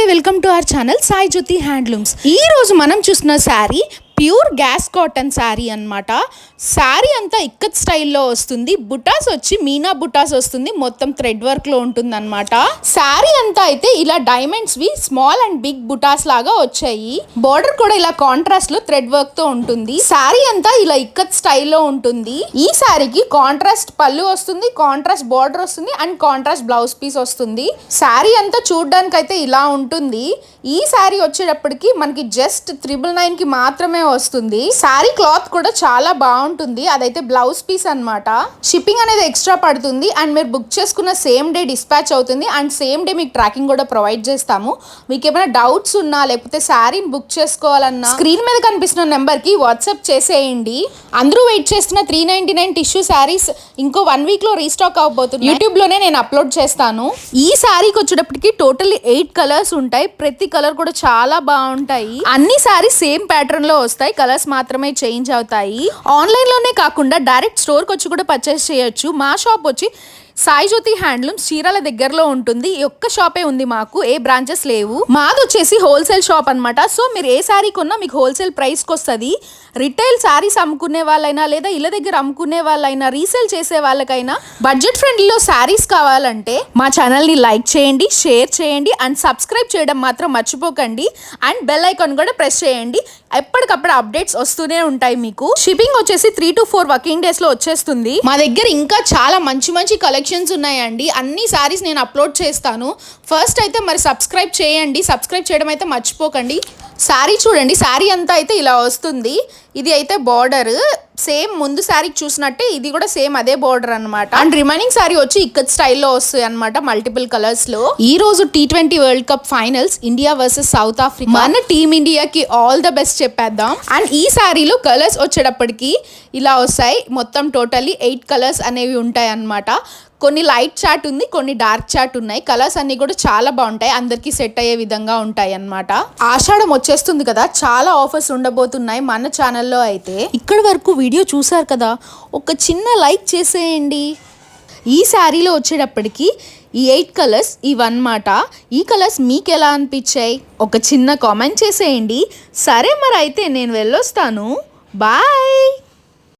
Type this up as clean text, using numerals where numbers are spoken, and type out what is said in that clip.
Welcome to our channel Sai Jyothi handlooms. ఈ రోజు మనం చూసిన sari pure gas cotton sari అన్నమాట. శారీ అంతా ఇక్కత్ స్టైల్లో వస్తుంది. బుటాస్ వచ్చి మీనా బుటాస్ వస్తుంది. మొత్తం థ్రెడ్ వర్క్ లో ఉంటుంది అనమాట. శారీ అంతా అయితే ఇలా డైమండ్స్ వి స్మాల్ అండ్ బిగ్ బుటాస్ లాగా వచ్చాయి. బోర్డర్ కూడా ఇలా కాంట్రాస్ట్ లో థ్రెడ్ వర్క్ తో ఉంటుంది. శారీ అంతా ఇలా ఇక్కత్ స్టైల్లో ఉంటుంది. ఈ శారీకి కాంట్రాస్ట్ పళ్ళు వస్తుంది, కాంట్రాస్ట్ బోర్డర్ వస్తుంది అండ్ కాంట్రాస్ట్ బ్లౌజ్ పీస్ వస్తుంది. శారీ అంతా చూడడానికి అయితే ఇలా ఉంటుంది. ఈ శారీ వచ్చేటప్పటికి మనకి జస్ట్ 999 కి మాత్రమే వస్తుంది. శారీ క్లాత్ కూడా చాలా బాగుంటుంది. అదైతే బ్లౌజ్ పీస్ అన్నమాట. షిప్పింగ్ అనేది ఎక్స్ట్రా పడుతుంది అండ్ మీరు బుక్ చేసుకున్న సేమ్ డే డిస్పాచ్ అవుతుంది అండ్ సేమ్ డే మీకు ట్రాకింగ్ కూడా ప్రొవైడ్ చేస్తాము. మీకు ఏమైనా డౌట్స్ ఉన్నా లేకపోతే శారీని బుక్ చేసుకోవాలన్నా స్క్రీన్ మీద కనిపిస్తున్న నెంబర్ కి వాట్సాప్ చేసేయండి. అందరూ వెయిట్ చేస్తున్న 399 టిష్యూ శారీస్ ఇంకో 1 వీక్ లో రీస్టాక్ అవబోతుంది. యూట్యూబ్ లోనే నేను అప్లోడ్ చేస్తాను. ఈ శారీకి వచ్చేటప్పటికి టోటల్లీ 8 కలర్స్ ఉంటాయి. ప్రతి కలర్ కూడా చాలా బాగుంటాయి. అన్ని శారీస్ సేమ్ ప్యాటర్న్ లో వస్తాయి, కలర్స్ మాత్రమే చేంజ్ అవుతాయి. ఆన్లైన్ లోనే కాకుండా డైరెక్ట్ స్టోర్ కి వచ్చి కూడా పర్చేస్ చేయొచ్చు. మా షాప్ వచ్చి సాయి జ్యోతి హ్యాండ్లూమ్స్ చీరాల దగ్గరలో ఉంటుంది. ఈ ఒక్క షాపే ఉంది, మాకు ఏ బ్రాంచెస్ లేవు. మాది వచ్చేసి హోల్సేల్ షాప్ అన్నమాట. సో మీరు ఏ శారీ కొన్నా మీకు హోల్సేల్ ప్రైస్కి వస్తుంది. రిటైల్ శారీస్ అమ్ముకునే వాళ్ళైనా లేదా ఇళ్ళ దగ్గర అమ్ముకునే వాళ్ళైనా రీసేల్ చేసే వాళ్ళకైనా బడ్జెట్ ఫ్రెండ్లీలో శారీస్ కావాలంటే మా ఛానల్ని లైక్ చేయండి, షేర్ చేయండి అండ్ సబ్స్క్రైబ్ చేయడం మాత్రం మర్చిపోకండి. అండ్ బెల్ ఐకాన్ కూడా ప్రెస్ చేయండి. ఎప్పటికప్పుడు అప్డేట్స్ వస్తూనే ఉంటాయి. మీకు షిప్పింగ్ వచ్చేసి 3 to 4 వర్కింగ్ డేస్ లో వచ్చేస్తుంది. మా దగ్గర ఇంకా చాలా మంచి మంచి కలెక్షన్స్ ఉన్నాయండి. అన్ని సారీస్ నేను అప్లోడ్ చేస్తాను. ఫస్ట్ అయితే మరి సబ్స్క్రైబ్ చేయండి. సబ్స్క్రైబ్ చేయడం అయితే మర్చిపోకండి. శారీ చూడండి, శారీ అంతా అయితే ఇలా వస్తుంది. ఇది అయితే బార్డర్ సేమ్ ముందు శారీకి చూసినట్టే ఇది కూడా సేమ్ అదే బార్డర్ అన్నమాట. అండ్ రిమైనింగ్ శారీ వచ్చి ఇక్కత్ స్టైల్లో వస్తాయి అన్నమాట, మల్టిపుల్ కలర్స్ లో. ఈ రోజు T20 world cup finals India versus south Africa. మన టీమ్ ఇండియాకి ఆల్ ద బెస్ట్ చెప్పేద్దాం. అండ్ ఈ శారీలో కలర్స్ వచ్చేటప్పటికి ఇలా వస్తాయి. మొత్తం టోటల్లీ 8 కలర్స్ అనేవి ఉంటాయి అన్నమాట. కొన్ని లైట్ చాట్ ఉంది, కొన్ని డార్క్ చాట్ ఉన్నాయి. కలర్స్ అన్ని కూడా చాలా బాగుంటాయి, అందరికి సెట్ అయ్యే విధంగా ఉంటాయి అన్నమాట. ఆషాఢం వచ్చేస్తుంది కదా, చాలా ఆఫర్స్ ఉండబోతున్నాయి మన ఛానల్లో అయితే. ఇక్కడి వరకు వీడియో చూసారు కదా, ఒక చిన్న లైక్ చేసేయండి. ఈ శారీలో వచ్చేటప్పటికి ఈ 8 కలర్స్ ఇవన్నమాట. ఈ కలర్స్ మీకు ఎలా అనిపించాయి ఒక చిన్న కామెంట్ చేసేయండి. సరే మరి అయితే నేను వెళ్ళొస్తాను. బాయ్.